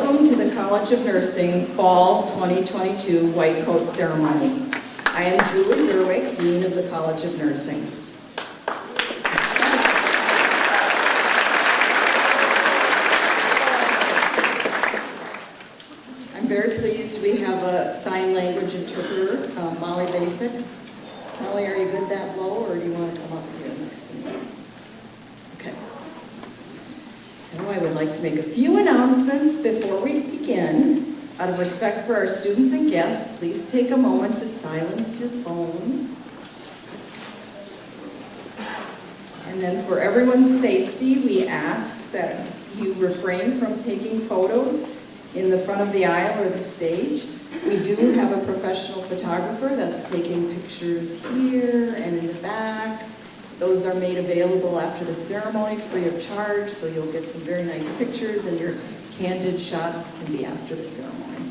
Welcome to the College of Nursing Fall 2022 White Coat Ceremony. I am Julie Zerwick, Dean of the College of Nursing. I'm very pleased we have a sign language interpreter, Molly Basic. Molly, are you good that low, or do you want to come up here next to me? Okay. So I would like to make a few announcements before we begin. Out of respect for our students and guests, please take a moment to silence your phone. And then for everyone's safety, we ask that you refrain from taking photos in the front of the aisle or the stage. We do have a professional photographer that's taking pictures here and in the back. Those are made available after the ceremony free of charge, so you'll get some very nice pictures, and your candid shots can be after the ceremony.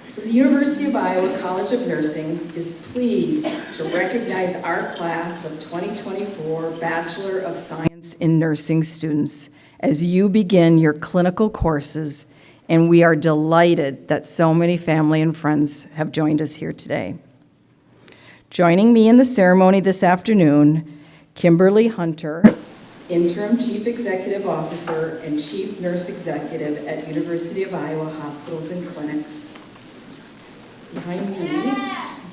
So the University of Iowa College of Nursing is pleased to recognize our class of 2024 Bachelor of Science in Nursing students as you begin your clinical courses, and we are delighted that so many family and friends have joined us here today. Joining me in the ceremony this afternoon, Kimberly Hunter, Interim Chief Executive Officer and Chief Nurse Executive at University of Iowa Hospitals and Clinics. Behind me,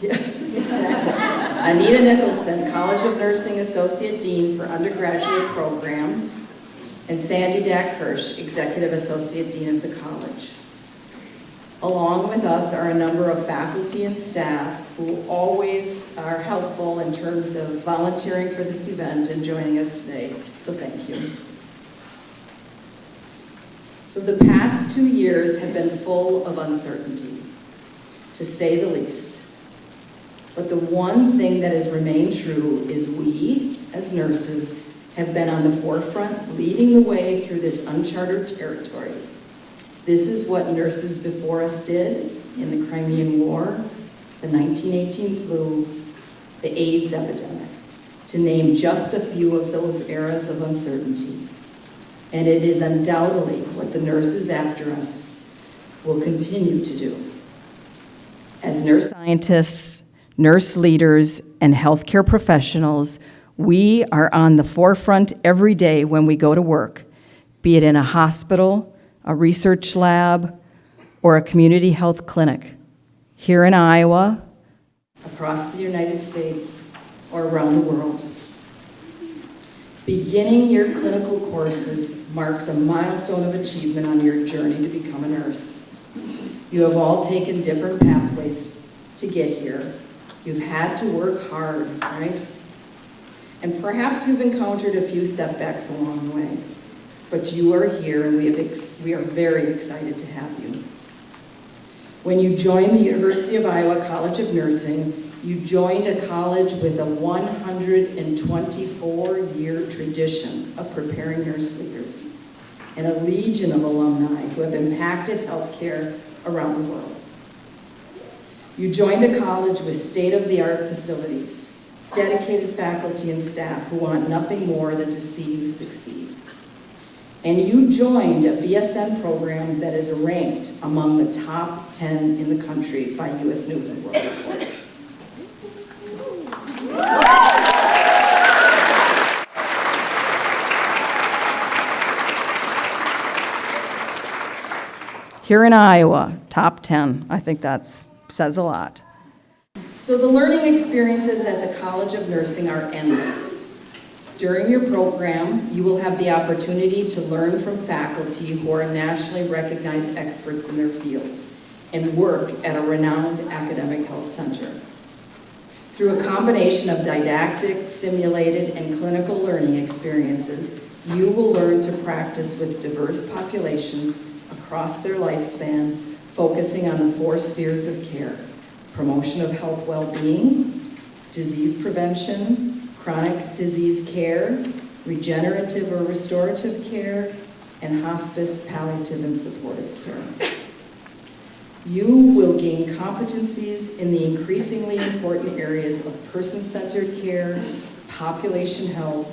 yeah, exactly. Anita Nicholson, College of Nursing Associate Dean for Undergraduate Programs, and Sandy Dack Hirsch, Executive Associate Dean of the college. Along with us are a number of faculty and staff who always are helpful in terms of volunteering for this event and joining us today, so thank you. So the past 2 years have been full of uncertainty, to say the least. But the one thing that has remained true is we, as nurses, have been on the forefront, leading the way through this uncharted territory. This is what nurses before us did in the Crimean War, the 1918 flu, the AIDS epidemic, to name just a few of those eras of uncertainty. And it is undoubtedly what the nurses after us will continue to do. As nurse scientists, nurse leaders, and healthcare professionals, we are on the forefront every day when we go to work, be it in a hospital, a research lab, or a community health clinic, here in Iowa, across the United States, or around the world. Beginning your clinical courses marks a milestone of achievement on your journey to become a nurse. You have all taken different pathways to get here. You've had to work hard, right? And perhaps you've encountered a few setbacks along the way. But you are here, and we are very excited to have you. When you joined the University of Iowa College of Nursing, you joined a college with a 124-year tradition of preparing nurse leaders and a legion of alumni who have impacted healthcare around the world. You joined a college with state-of-the-art facilities, dedicated faculty and staff who want nothing more than to see you succeed. And you joined a BSN program that is ranked among the top 10 in the country by U.S. News and World Report. Here in Iowa, top 10. I think that says a lot. So the learning experiences at the College of Nursing are endless. During your program, you will have the opportunity to learn from faculty who are nationally recognized experts in their fields and work at a renowned academic health center. Through a combination of didactic, simulated, and clinical learning experiences, you will learn to practice with diverse populations across their lifespan, focusing on the 4 spheres of care: promotion of health well-being, disease prevention, chronic disease care, regenerative or restorative care, and hospice, palliative, and supportive care. You will gain competencies in the increasingly important areas of person-centered care, population health,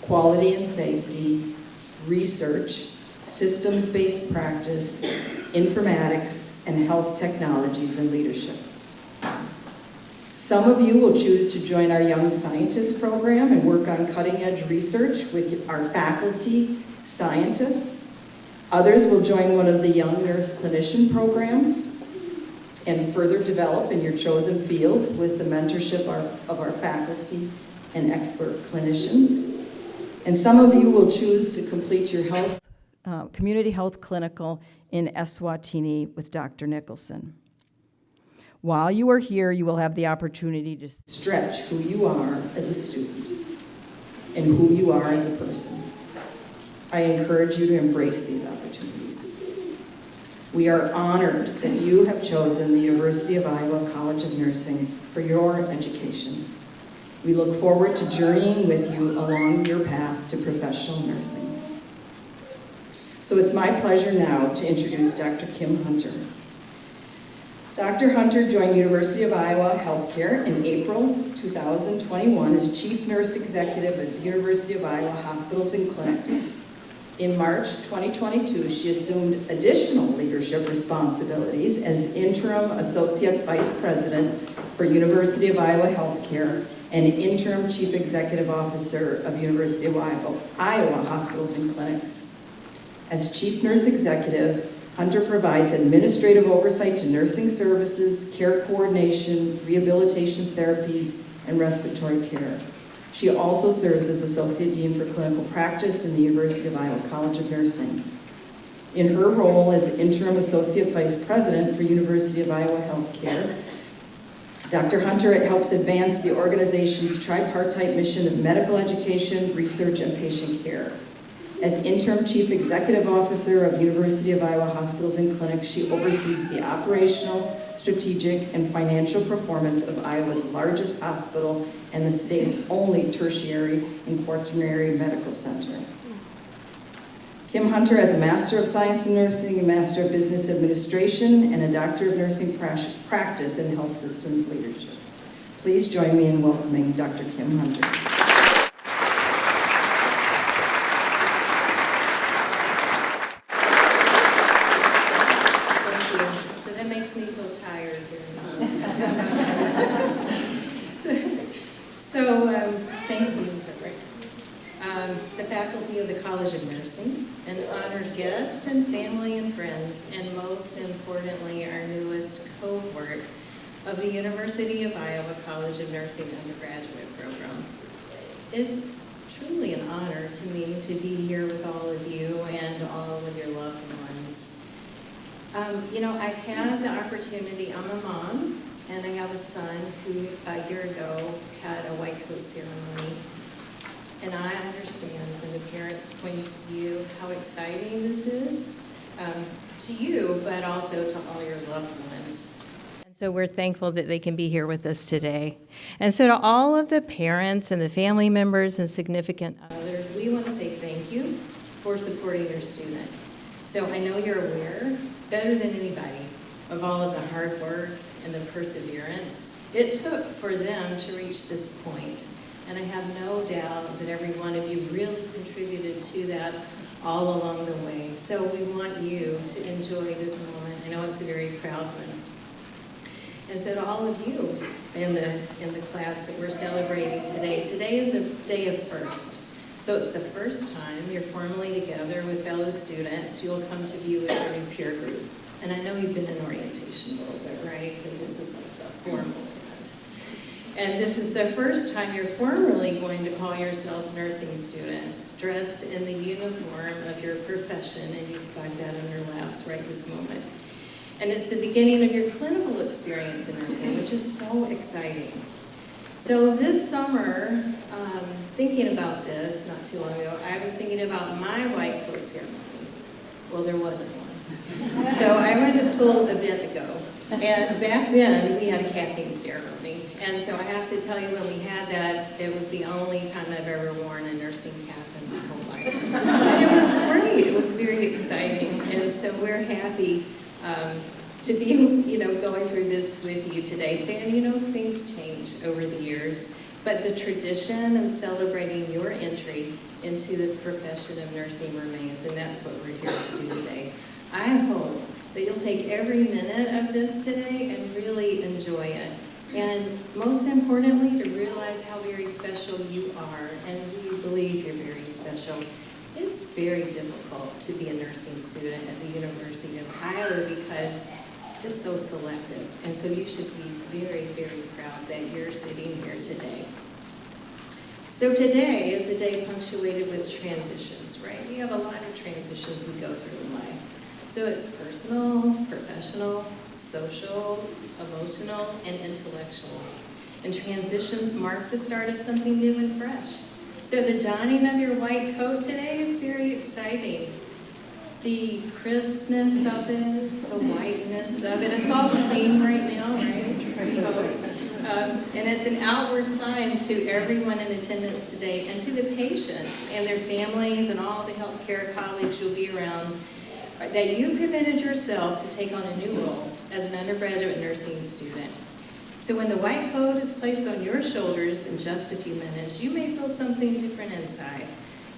quality and safety, research, systems-based practice, informatics, and health technologies and leadership. Some of you will choose to join our Young Scientist program and work on cutting-edge research with our faculty scientists. Others will join one of the Young Nurse Clinician programs and further develop in your chosen fields with the mentorship of our faculty and expert clinicians. And some of you will choose to complete your community health clinical in Eswatini with Dr. Nicholson. While you are here, you will have the opportunity to stretch who you are as a student and who you are as a person. I encourage you to embrace these opportunities. We are honored that you have chosen the University of Iowa College of Nursing for your education. We look forward to journeying with you along your path to professional nursing. So it's my pleasure now to introduce Dr. Kim Hunter. Dr. Hunter joined University of Iowa Healthcare in April 2021 as Chief Nurse Executive at the University of Iowa Hospitals and Clinics. In March 2022, she assumed additional leadership responsibilities as Interim Associate Vice President for University of Iowa Healthcare and Interim Chief Executive Officer of University of Iowa Hospitals and Clinics. As Chief Nurse Executive, Hunter provides administrative oversight to nursing services, care coordination, rehabilitation therapies, and respiratory care. She also serves as Associate Dean for Clinical Practice in the University of Iowa College of Nursing. In her role as Interim Associate Vice President for University of Iowa Healthcare, Dr. Hunter helps advance the organization's tripartite mission of medical education, research, and patient care. As Interim Chief Executive Officer of University of Iowa Hospitals and Clinics, she oversees the operational, strategic, and financial performance of Iowa's largest hospital and the state's only tertiary and quaternary medical center. Kim Hunter has a Master of Science in Nursing, a Master of Business Administration, and a Doctor of Nursing Practice in Health Systems Leadership. Please join me in welcoming Dr. Kim Hunter. The faculty of the College of Nursing, an honored guest and family and friends, and most importantly, our newest cohort of the University of Iowa College of Nursing undergraduate program. It's truly an honor to me to be here with all of you and all of your loved ones. I've had the opportunity, I'm a mom, and I have a son who a year ago had a white coat ceremony. And I understand from the parents' point of view how exciting this is to you, but also to all your loved ones. And so we're thankful that they can be here with us today. And so to all of the parents and the family members and significant others, we want to say thank you for supporting your student. So I know you're aware, better than anybody, of all of the hard work and the perseverance it took for them to reach this point. And I have no doubt that every one of you really contributed to that all along the way. So we want you to enjoy this moment. I know it's a very proud one. And so to all of you in the class that we're celebrating today, today is a day of first. So it's the first time you're formally together with fellow students. You'll come to view with your new peer group. And I know you've been in orientation a little bit, right? But this is like the formal event. And this is the first time you're formally going to call yourselves nursing students, dressed in the uniform of your profession, and you've got that in your laps right this moment. And it's the beginning of your clinical experience in nursing, which is so exciting. So this summer, thinking about this not too long ago, I was thinking about my white coat ceremony. Well, there wasn't one. So I went to school a bit ago. And back then, we had a capping ceremony. And so I have to tell you, when we had that, it was the only time I've ever worn a nursing cap in my whole life. And it was great. It was very exciting. And so we're happy to be, going through this with you today. Saying, things change over the years. but the tradition of celebrating your entry into the profession of nursing remains, and that's what we're here to do today. I hope that you'll take every minute of this today and really enjoy it. And most importantly, to realize how very special you are, and we believe you're very special. It's very difficult to be a nursing student at the University of Iowa because it's so selective. And so you should be very, very proud that you're sitting here today. So today is a day punctuated with transitions, right? We have a lot of transitions we go through in life. So it's personal, professional, social, emotional, and intellectual. And transitions mark the start of something new and fresh. So the donning of your white coat today is very exciting. The crispness of it, the whiteness of it, it's all clean right now, right? And it's an outward sign to everyone in attendance today and to the patients and their families and all the healthcare colleagues you'll be around that you committed yourself to take on a new role as an undergraduate nursing student. So when the white coat is placed on your shoulders in just a few minutes, you may feel something different inside.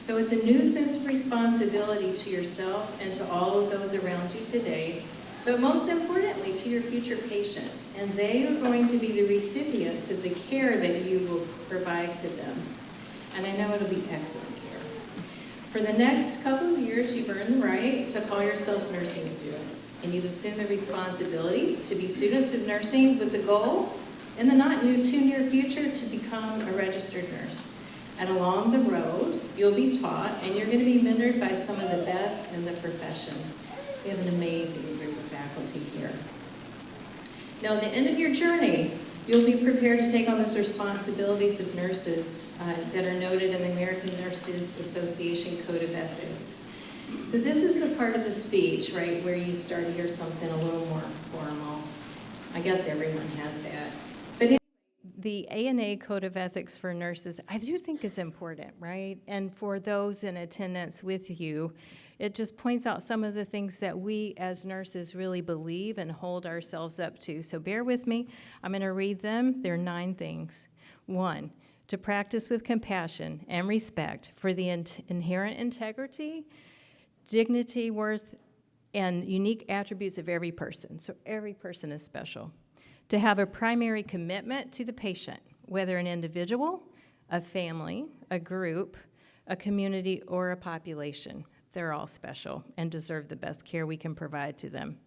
So it's a new sense of responsibility to yourself and to all of those around you today, but most importantly to your future patients. And they are going to be the recipients of the care that you will provide to them. And I know it'll be excellent care. For the next couple of years, you've earned the right to call yourselves nursing students. And you've assumed the responsibility to be students of nursing with the goal, in the not too near future, to become a registered nurse. And along the road, you'll be taught, and you're going to be mentored by some of the best in the profession. We have an amazing group of faculty here. Now, at the end of your journey, you'll be prepared to take on those responsibilities of nurses that are noted in the American Nurses Association Code of Ethics. So this is the part of the speech, right, where you start to hear something a little more formal. I guess everyone has that. But anyway, the ANA Code of Ethics for nurses, I do think is important, right? And for those in attendance with you, it just points out some of the things that we as nurses really believe and hold ourselves up to. So bear with me. I'm going to read them. There are 9 things. 1, to practice with compassion and respect for the inherent integrity, dignity, worth, and unique attributes of every person. So every person is special. To have a primary commitment to the patient, whether an individual, a family, a group, a community, or a population. They're all special and deserve the best care we can provide to them.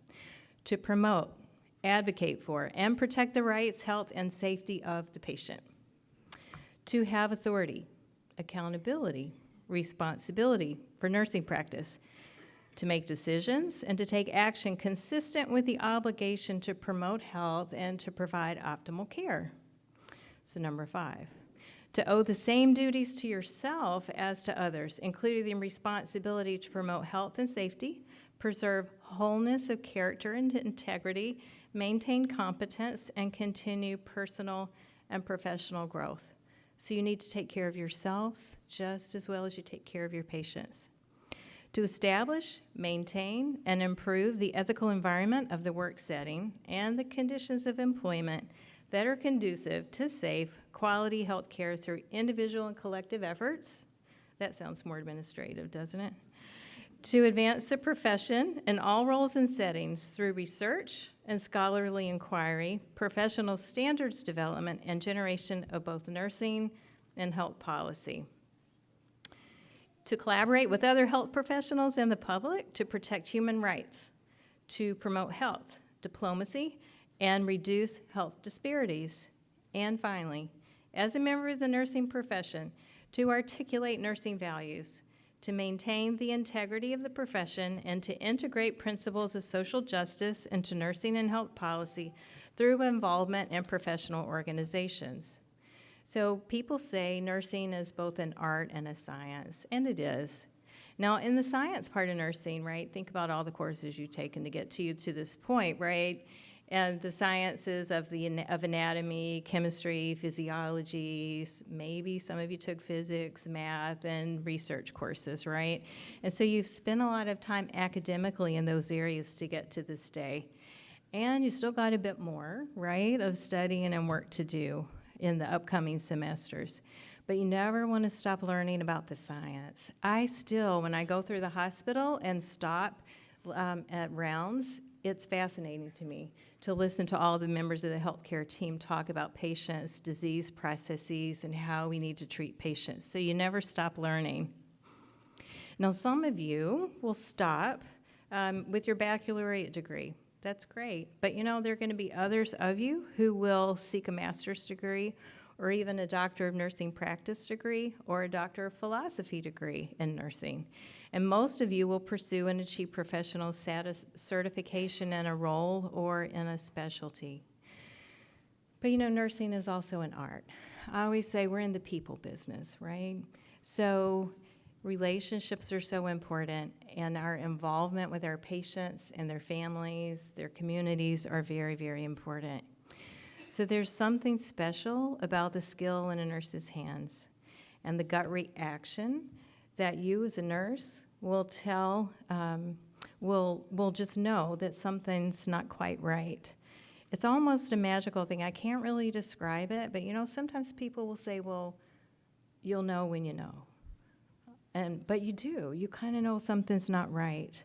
To promote, advocate for, and protect the rights, health, and safety of the patient. To have authority, accountability, responsibility for nursing practice, to make decisions and to take action consistent with the obligation to promote health and to provide optimal care. So number 5, to owe the same duties to yourself as to others, including the responsibility to promote health and safety, preserve wholeness of character and integrity, maintain competence, and continue personal and professional growth. So you need to take care of yourselves just as well as you take care of your patients. To establish, maintain, and improve the ethical environment of the work setting and the conditions of employment that are conducive to safe, quality health care through individual and collective efforts. That sounds more administrative, doesn't it? To advance the profession in all roles and settings through research and scholarly inquiry, professional standards development, and generation of both nursing and health policy. To collaborate with other health professionals and the public to protect human rights, to promote health, diplomacy, and reduce health disparities. And finally, as a member of the nursing profession, to articulate nursing values, to maintain the integrity of the profession, and to integrate principles of social justice into nursing and health policy through involvement in professional organizations. So people say nursing is both an art and a science, and it is. Now, in the science part of nursing, right, think about all the courses you've taken to get to this point, right? And the sciences of anatomy, chemistry, physiology, maybe some of you took physics, math, and research courses, right? And so you've spent a lot of time academically in those areas to get to this day. And you still got a bit more, right, of studying and work to do. in the upcoming semesters. But you never want to stop learning about the science. I still, when I go through the hospital and stop at rounds, it's fascinating to me to listen to all the members of the healthcare team talk about patients, disease processes, and how we need to treat patients. So you never stop learning. Now, some of you will stop with your baccalaureate degree. That's great. But there are going to be others of you who will seek a master's degree or even a doctor of nursing practice degree or a doctor of philosophy degree in nursing. And most of you will pursue and achieve professional certification in a role or in a specialty. But nursing is also an art. I always say we're in the people business, right? So relationships are so important, and our involvement with our patients and their families, their communities are very, very important. So there's something special about the skill in a nurse's hands and the gut reaction that you as a nurse will will just know that something's not quite right. It's almost a magical thing. I can't really describe it, but sometimes people will say, well, you'll know when you know. But you do. You kind of know something's not right.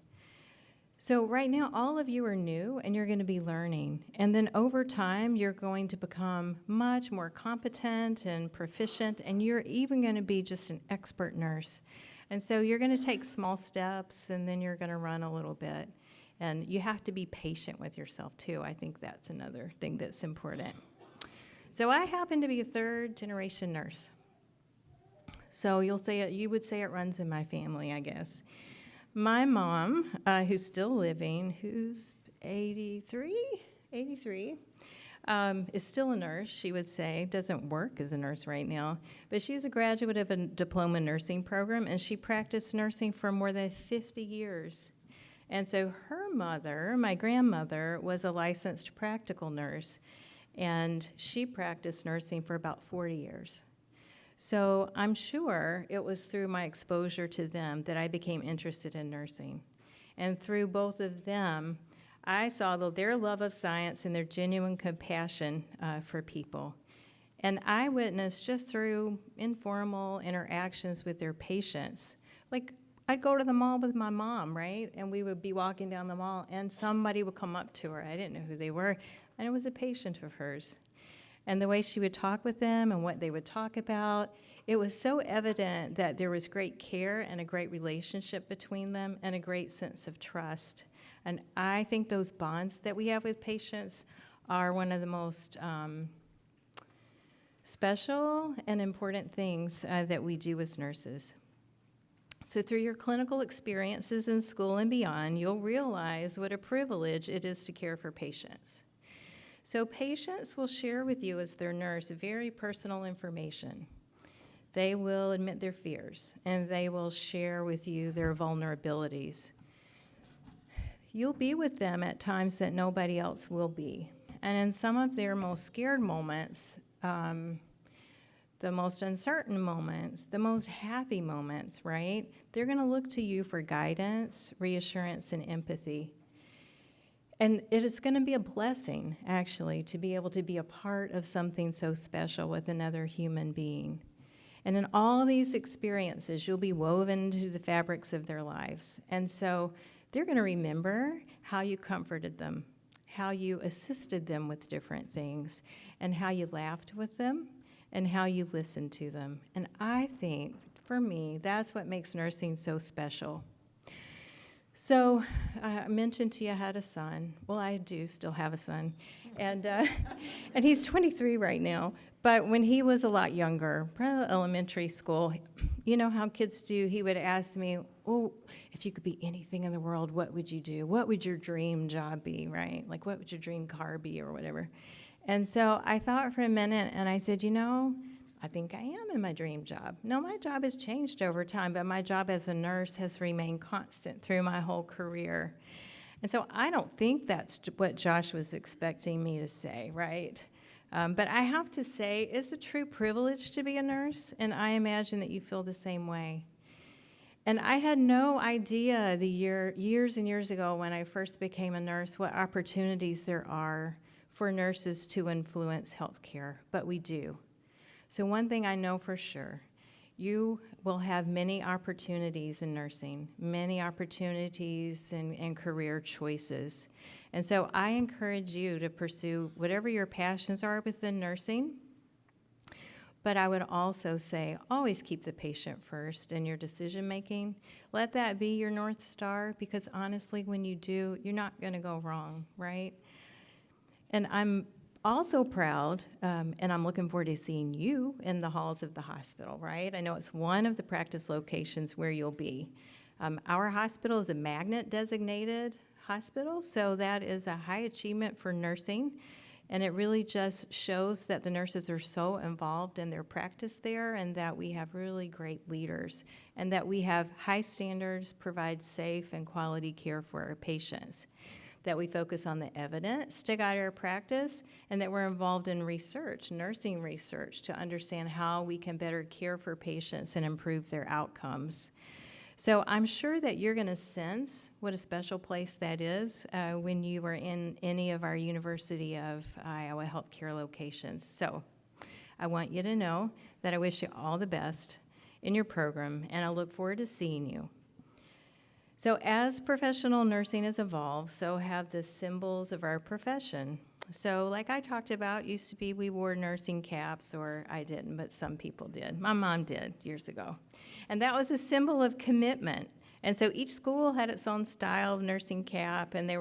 So right now, all of you are new, and you're going to be learning. And then over time, you're going to become much more competent and proficient, and you're even going to be just an expert nurse. And so you're going to take small steps, and then you're going to run a little bit. And you have to be patient with yourself, too. I think that's another thing that's important. So I happen to be a third-generation nurse. So you would say it runs in my family, I guess. My mom, who's still living, who's 83, is still a nurse, she would say. Doesn't work as a nurse right now. But she's a graduate of a diploma nursing program, and she practiced nursing for more than 50 years. And so her mother, my grandmother, was a licensed practical nurse, and she practiced nursing for about 40 years. So I'm sure it was through my exposure to them that I became interested in nursing. And through both of them, I saw their love of science and their genuine compassion for people. And I witnessed just through informal interactions with their patients. Like, I'd go to the mall with my mom, right? And we would be walking down the mall, and somebody would come up to her. I didn't know who they were, and it was a patient of hers. And the way she would talk with them and what they would talk about, it was so evident that there was great care and a great relationship between them and a great sense of trust. And I think those bonds that we have with patients are one of the most special and important things that we do as nurses. So through your clinical experiences in school and beyond, you'll realize what a privilege it is to care for patients. So patients will share with you as their nurse very personal information. They will admit their fears, and they will share with you their vulnerabilities. You'll be with them at times that nobody else will be. And in some of their most scared moments, the most uncertain moments, the most happy moments, right? They're going to look to you for guidance, reassurance, and empathy. And it is going to be a blessing, actually, to be able to be a part of something so special with another human being. And in all these experiences, you'll be woven into the fabrics of their lives. And so they're going to remember how you comforted them, how you assisted them with different things, and how you laughed with them, and how you listened to them. And I think, for me, that's what makes nursing so special. So I mentioned to you I had a son. Well, I do still have a son. And he's 23 right now. But when he was a lot younger, probably elementary school, you know how kids do, he would ask me, oh, if you could be anything in the world, what would you do? What would your dream job be, right? Like, what would your dream car be or whatever? And so I thought for a minute, and I said, I think I am in my dream job. No, my job has changed over time, but my job as a nurse has remained constant through my whole career. And so I don't think that's what Josh was expecting me to say, right? But I have to say, it's a true privilege to be a nurse, and I imagine that you feel the same way. And I had no idea years and years ago when I first became a nurse what opportunities there are for nurses to influence healthcare, but we do. So one thing I know for sure, you will have many opportunities in nursing, many opportunities and career choices. And so I encourage you to pursue whatever your passions are within nursing. But I would also say, always keep the patient first in your decision making. Let that be your North Star, because honestly, when you do, you're not going to go wrong, right? And I'm also proud, and I'm looking forward to seeing you in the halls of the hospital, right? I know it's one of the practice locations where you'll be. Our hospital is a magnet designated hospital, so that is a high achievement for nursing. And it really just shows that the nurses are so involved in their practice there, and that we have really great leaders, and that we have high standards, provide safe and quality care for our patients, that we focus on the evidence to guide our practice, and that we're involved in research, nursing research, to understand how we can better care for patients and improve their outcomes. So I'm sure that you're going to sense what a special place that is when you are in any of our University of Iowa healthcare locations. So I want you to know that I wish you all the best in your program, and I look forward to seeing you. So as professional nursing has evolved, so have the symbols of our profession. So like I talked about, used to be we wore nursing caps, or I didn't, but some people did. My mom did years ago. And that was a symbol of commitment. And so each school had its own style of nursing cap, and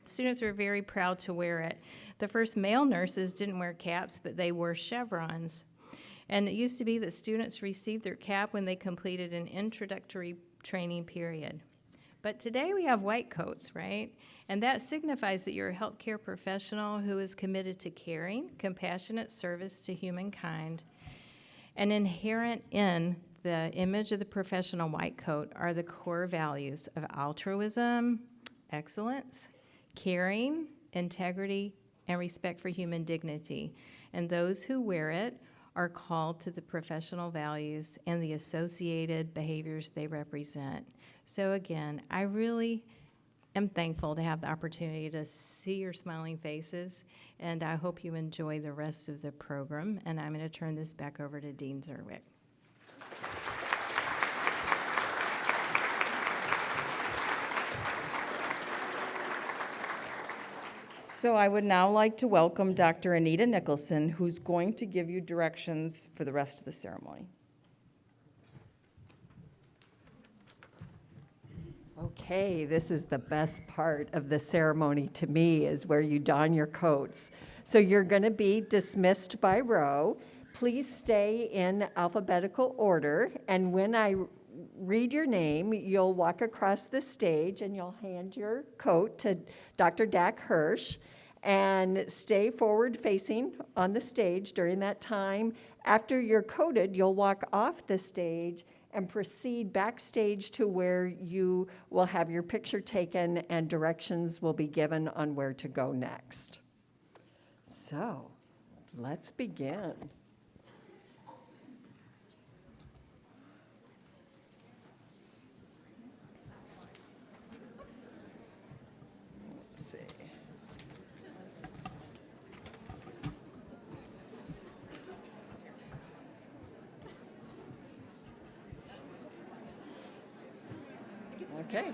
students were very proud to wear it. The first male nurses didn't wear caps, but they wore chevrons. And it used to be that students received their cap when they completed an introductory training period. But today we have white coats, right? And that signifies that you're a healthcare professional who is committed to caring, compassionate service to humankind. And inherent in the image of the professional white coat are the core values of altruism, excellence, caring, integrity, and respect for human dignity. And those who wear it are called to the professional values and the associated behaviors they represent. So again, I really am thankful to have the opportunity to see your smiling faces, and I hope you enjoy the rest of the program. And I'm going to turn this back over to Dean Zerwick. So I would now like to welcome Dr. Anita Nicholson, who's going to give you directions for the rest of the ceremony. Okay, this is the best part of the ceremony to me, is where you don your coats. So you're going to be dismissed by row. Please stay in alphabetical order, and when I read your name, you'll walk across the stage and you'll hand your coat to Dr. Dak Hirsch, and stay forward facing on the stage during that time. After you're coated, you'll walk off the stage and proceed backstage to where you will have your picture taken and directions will be given on where to go next. So, let's begin. Let's see. Okay,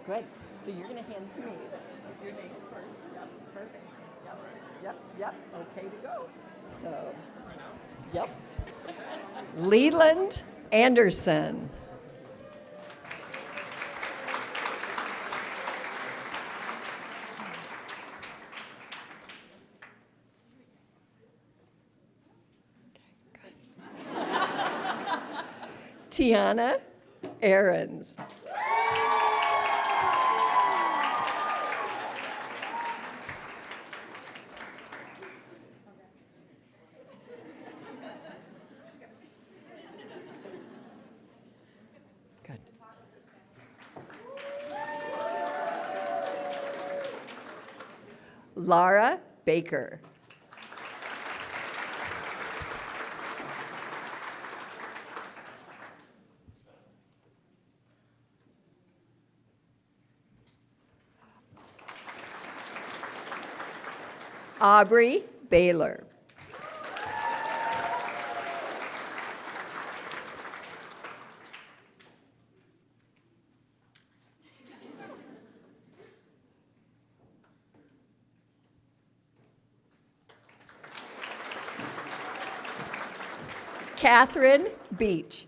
good. So you're going to hand to me your name first. Yep, perfect. Yep. Okay to go. So, yep. Leland Anderson. Tiana Aarons. Good. Laura Baker. Aubrey Baylor. Catherine Beach.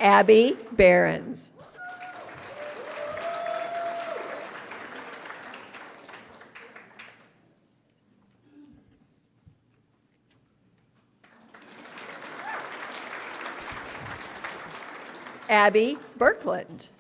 Abby Behrens. Abby Birkland.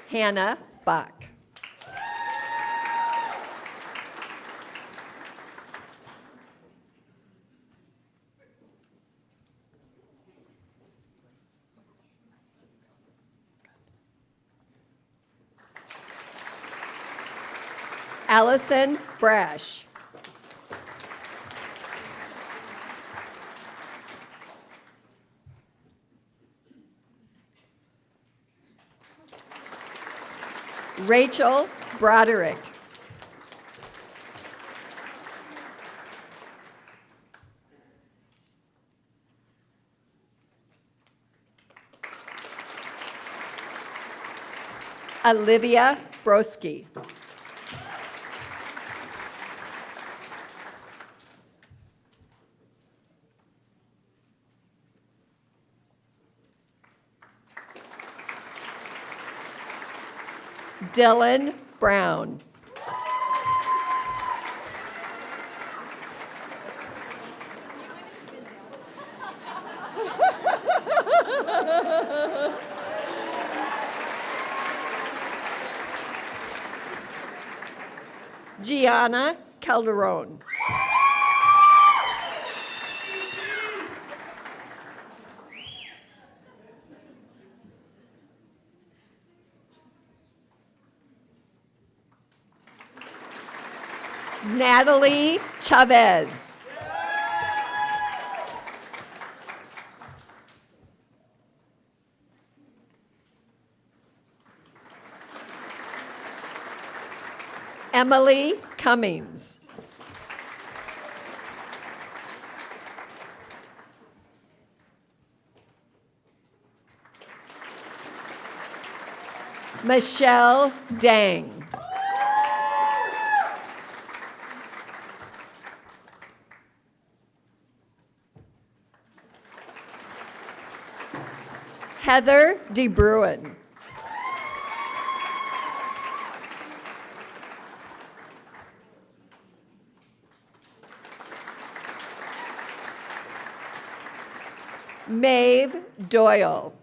Hannah Bach. Allison Brash. Rachel Broderick. Olivia Broski. Dylan Brown. Gianna Calderon. Natalie Chavez. Emily Cummings. Michelle Dang. Heather DeBruin. Maeve Doyle.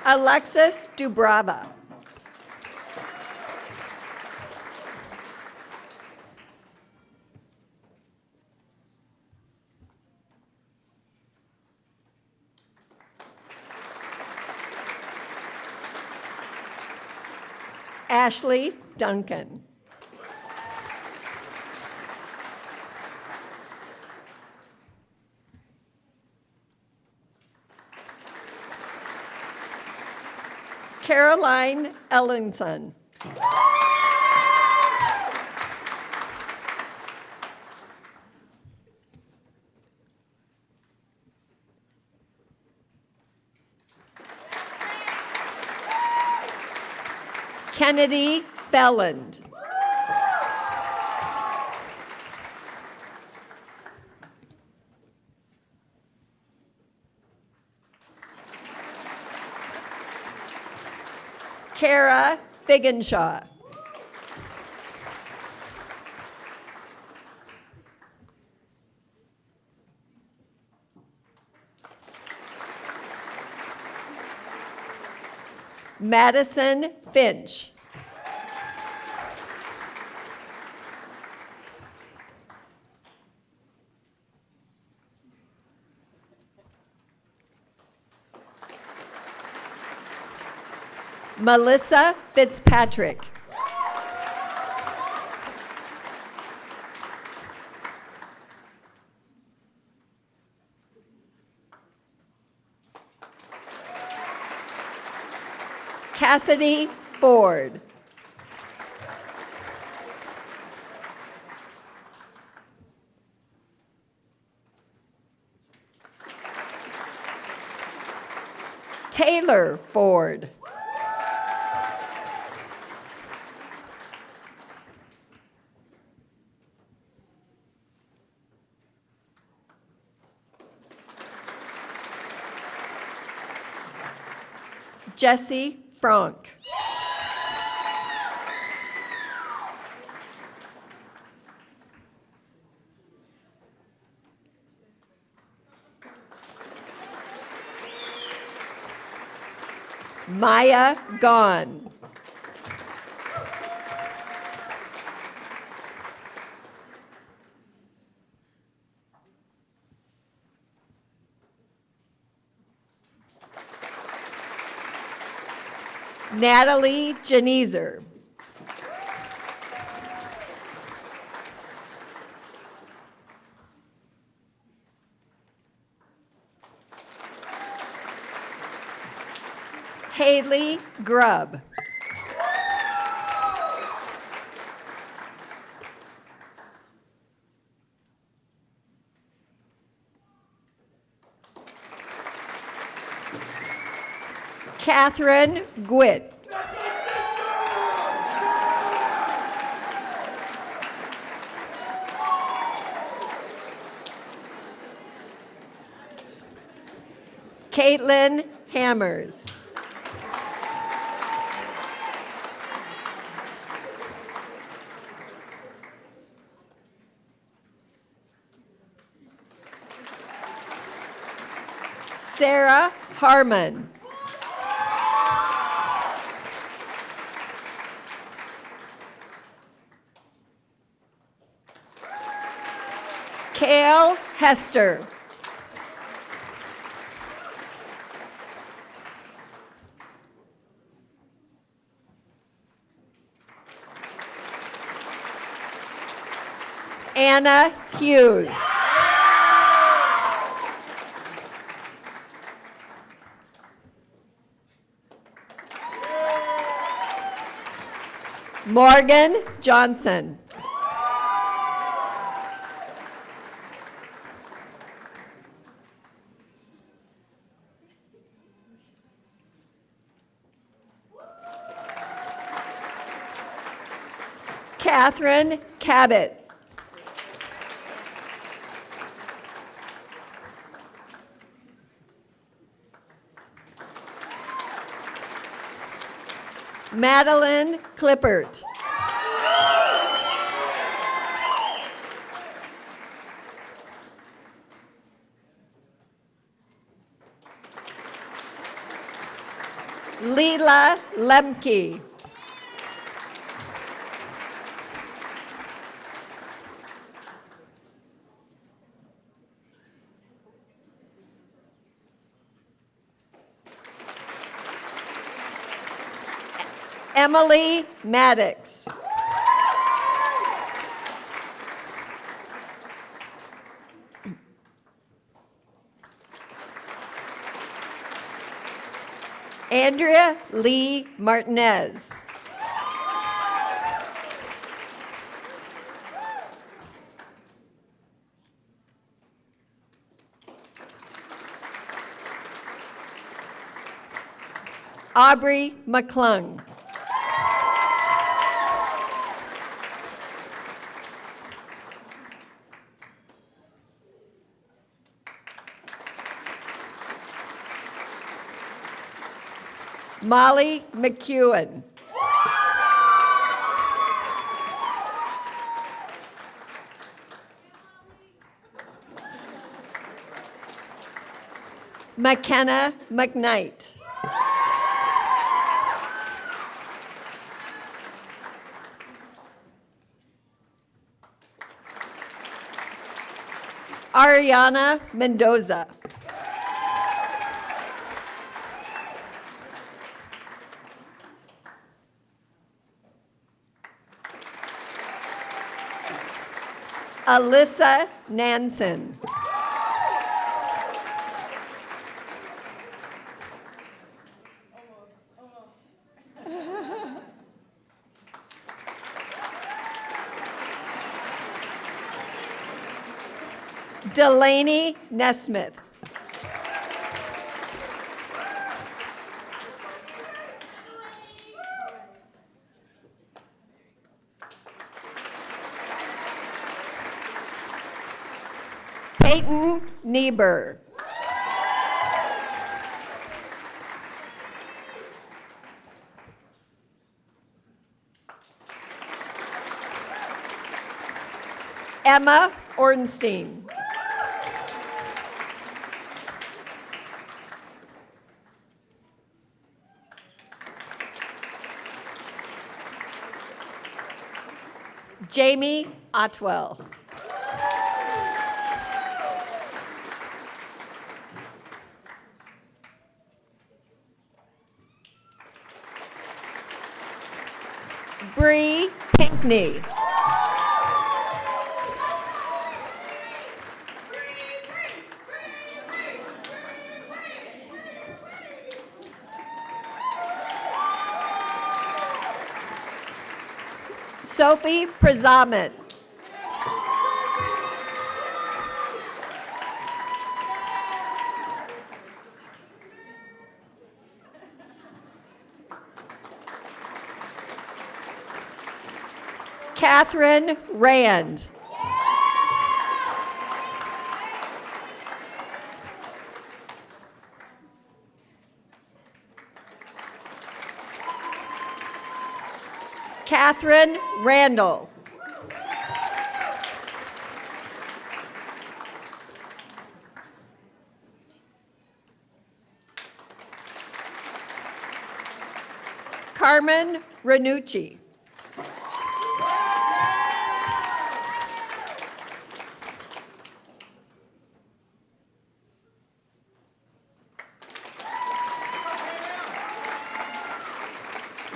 Alexis Dubrava. Ashley Duncan. Caroline Ellenson. Kennedy Felland. Kara Figenshaw. Madison Finch. Melissa Fitzpatrick. Cassidy Ford. Taylor Ford. Jesse Frank. Maya Gone. Natalie Genezer. Haley Grubb. Catherine Gwitt. Caitlin Hammers. Sarah Harmon. Kale Hester. Anna Hughes. Morgan Johnson. Catherine Cabot. Madeline Clippert. Leela Lemke. Emily Maddox. Andrea Lee Martinez. Aubrey McClung. Molly McEwen. McKenna McKnight. Ariana Mendoza. Alyssa Nansen. Delaney Nesmith. Peyton Niebuhr. Emma Ornstein. Jamie Otwell. Bree Pinkney. Sophie Prazamet. Catherine Rand. Catherine Randall. Carmen Ranucci.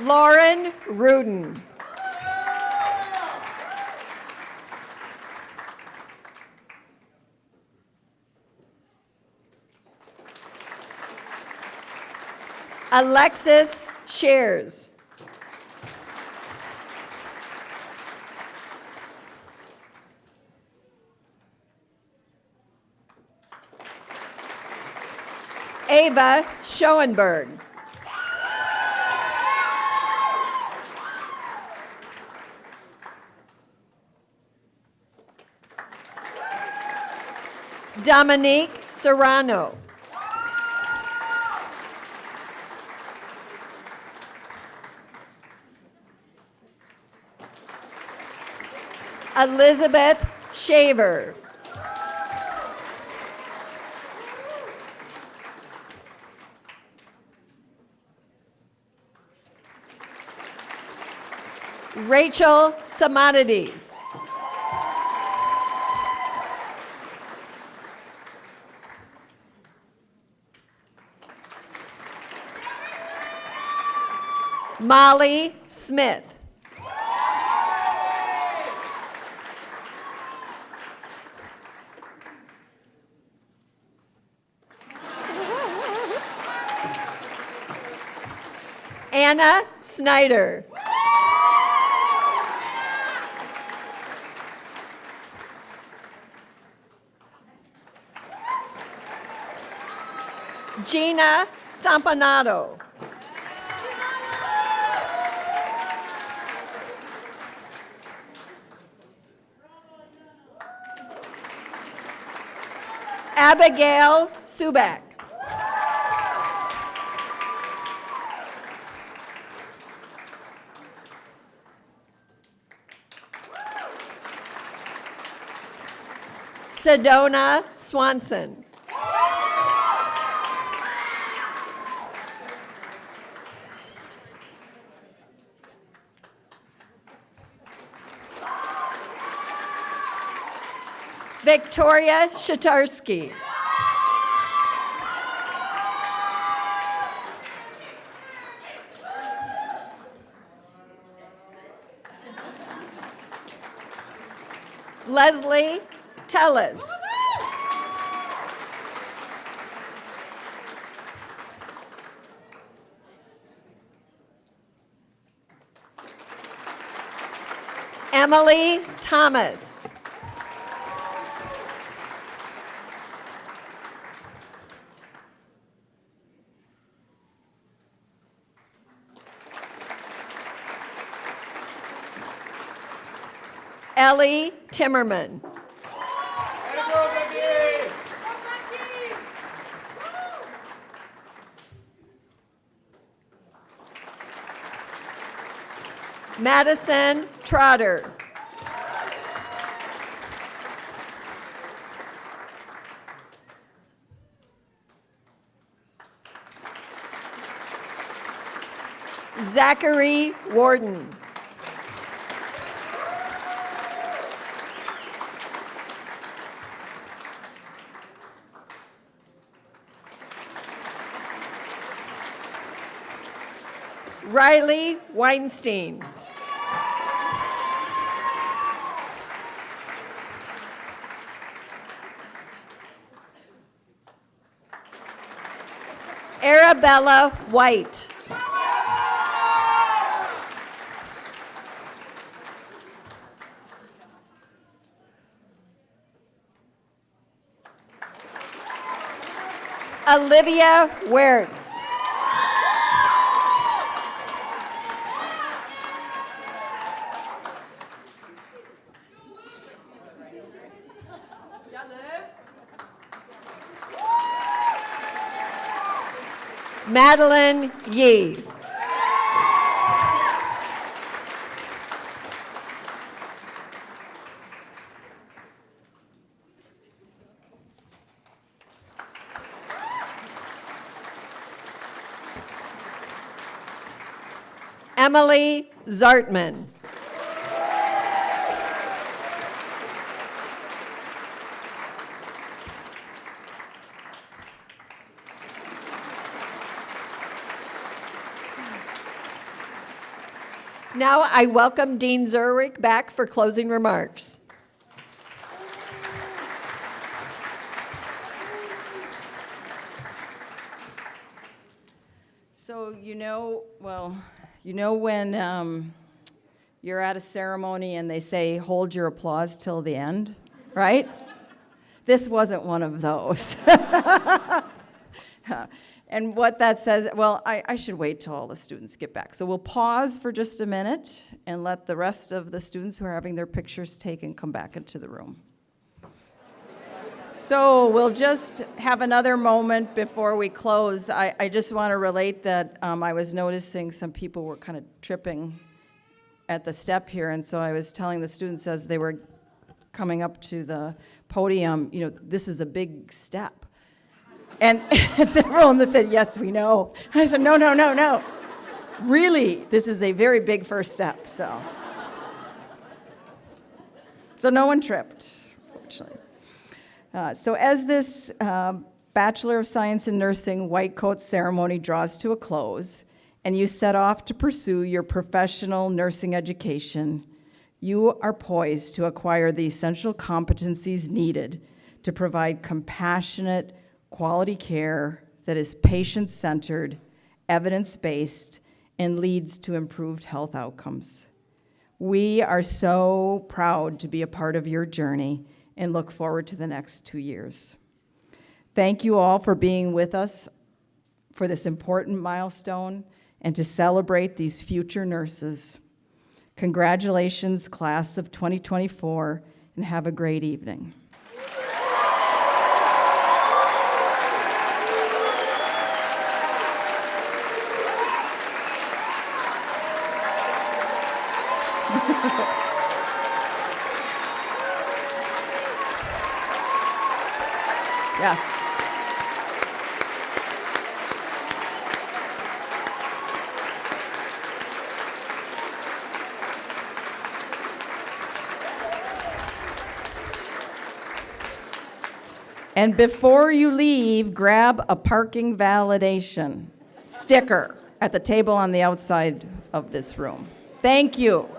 Lauren Rudin. Alexis Shears. Ava Schoenberg. Dominique Serrano. Elizabeth Shaver. Rachel Samanides. Molly Smith. Anna Snyder. Gina Stampanato. Abigail Subak. Sedona Swanson. Victoria Shatarski. Leslie Tellez. Emily Thomas. Ellie Timmerman. Madison Trotter. Zachary Warden. Riley Weinstein. Arabella White. Olivia Wertz. Madeline Yee. Emily Zartman. Now I welcome Dean Zurich back for closing remarks. So, when you're at a ceremony and they say, hold your applause till the end, right? This wasn't one of those. And what that says, I should wait till all the students get back. So we'll pause for just a minute and let the rest of the students who are having their pictures taken come back into the room. So we'll just have another moment before we close. I just want to relate that I was noticing some people were kind of tripping at the step here, and so I was telling the students as they were coming up to the podium, this is a big step. And several of them said, yes, we know. I said, no. Really, this is a very big first step, so no one tripped, fortunately. So as this Bachelor of Science in Nursing white coat ceremony draws to a close, and you set off to pursue your professional nursing education, you are poised to acquire the essential competencies needed to provide compassionate, quality care that is patient-centered, evidence-based, and leads to improved health outcomes. We are so proud to be a part of your journey and look forward to the next 2 years. Thank you all for being with us for this important milestone and to celebrate these future nurses. Congratulations, class of 2024, and have a great evening. Yes. And before you leave, grab a parking validation sticker at the table on the outside of this room. Thank you.